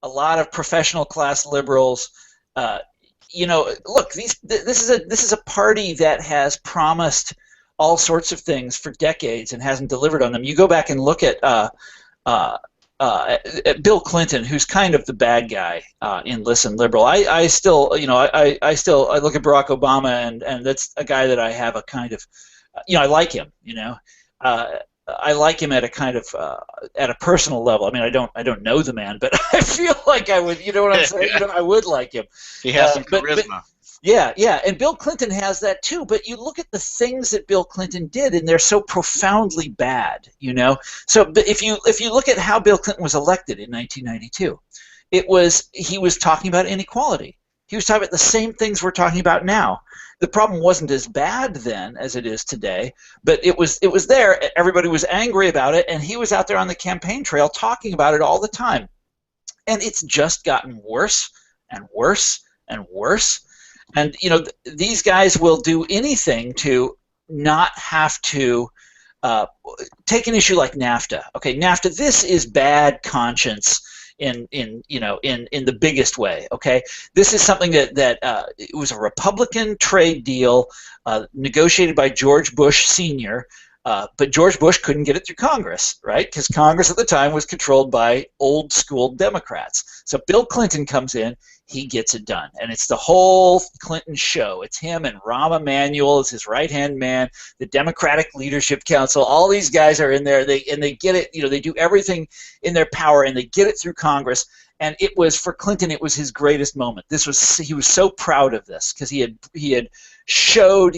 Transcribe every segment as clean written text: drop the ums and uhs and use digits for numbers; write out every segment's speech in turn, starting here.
a lot of professional class liberals. Look, this is a party that has promised all sorts of things for decades and hasn't delivered on them. You go back and look uh, at Bill Clinton, who's kind of the bad guy in Listen Liberal. I still, I look at Barack Obama, and that's a guy that I have a kind of, I like him. I like him at a kind of at a personal level. I mean, I don't know the man, but I feel like I would. You know what I'm saying? I would like him. He has some charisma. But, yeah, and Bill Clinton has that too. But you look at the things that Bill Clinton did, and they're so profoundly bad. So, but if you look at how Bill Clinton was elected in 1992, he was talking about inequality. He was talking about the same things we're talking about now. The problem wasn't as bad then as it is today, but it was there. Everybody was angry about it, and he was out there on the campaign trail talking about it all the time. And it's just gotten worse and worse and worse. And these guys will do anything to not have to take an issue like NAFTA. Okay, NAFTA. This is bad conscience in the biggest way. Okay, this is something that it was a Republican trade deal negotiated by George Bush Sr. But George Bush couldn't get it through Congress, right? Because Congress at the time was controlled by old school Democrats. So Bill Clinton comes in, he gets it done. And it's the whole Clinton show. It's him and Rahm Emanuel as his right-hand man, the Democratic Leadership Council. All these guys are in there, they get it, they do everything in their power, and they get it through Congress. And it was, for Clinton, it was his greatest moment. He was so proud of this because he had showed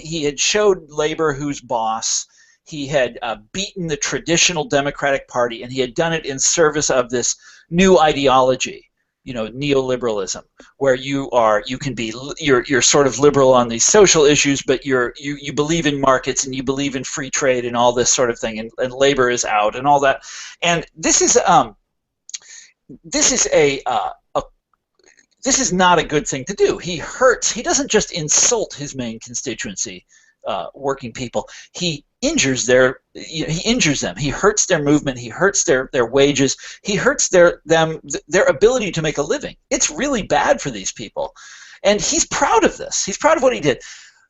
labor who's boss. He had beaten the traditional Democratic Party, and he had done it in service of this new ideology, neoliberalism, where you're sort of liberal on these social issues, but you believe in markets and you believe in free trade and all this sort of thing, and labor is out and all that. And this is not a good thing to do. He doesn't just insult his main constituency, working people. He injures them. He hurts their movement. He hurts their wages. He hurts their ability to make a living. It's really bad for these people, and he's proud of this. He's proud of what he did.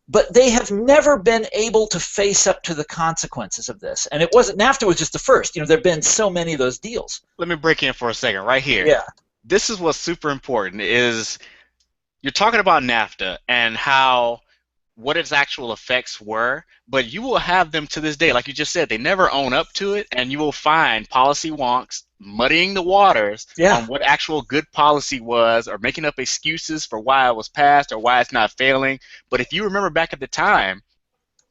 But they have never been able to face up to the consequences of this. And NAFTA was just the first. There have been so many of those deals. Let me break in for a second right here. Yeah. This is what's super important is you're talking about NAFTA and what its actual effects were, but you will have them to this day. Like you just said, they never own up to it, and you will find policy wonks muddying the waters on what actual good policy was, or making up excuses for why it was passed or why it's not failing. But if you remember back at the time,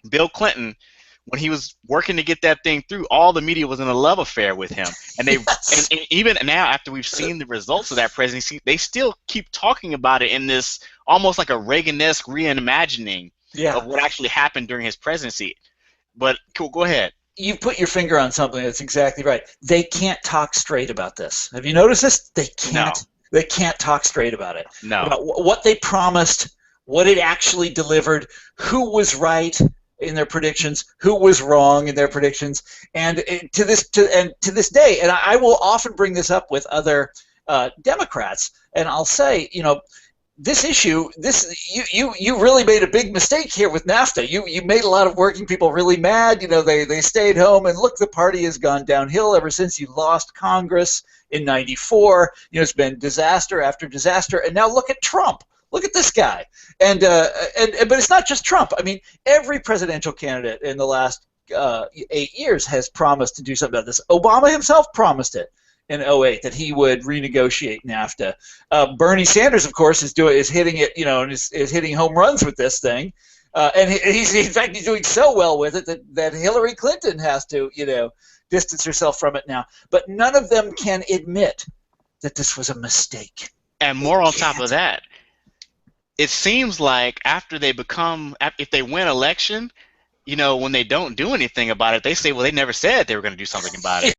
Bill Clinton, when he was working to get that thing through, all the media was in a love affair with him. And and even now, after we've seen the results of that presidency, they still keep talking about it in this almost like a Reagan-esque reimagining of what actually happened during his presidency. But cool, go ahead. You put your finger on something that's exactly right. They can't talk straight about this. Have you noticed this? They can't. No. They can't talk straight about it. No. About what they promised, what it actually delivered, who was right in their predictions, who was wrong in their predictions, and to this day, and I will often bring this up with other Democrats, and I'll say, this issue, you really made a big mistake here with NAFTA. You made a lot of working people really mad. They stayed home, and look, the party has gone downhill ever since you lost Congress in '94. It's been disaster after disaster, and now look at Trump. Look at this guy, but it's not just Trump. I mean, every presidential candidate in the last 8 years has promised to do something about this. Obama himself promised it in '08 that he would renegotiate NAFTA. Bernie Sanders, of course, is hitting it, and is hitting home runs with this thing. And he's doing so well with it that Hillary Clinton has to, distance herself from it now. But none of them can admit that this was a mistake. And more on top of that, it seems like if they win election, when they don't do anything about it, they say, well, they never said they were going to do something about it.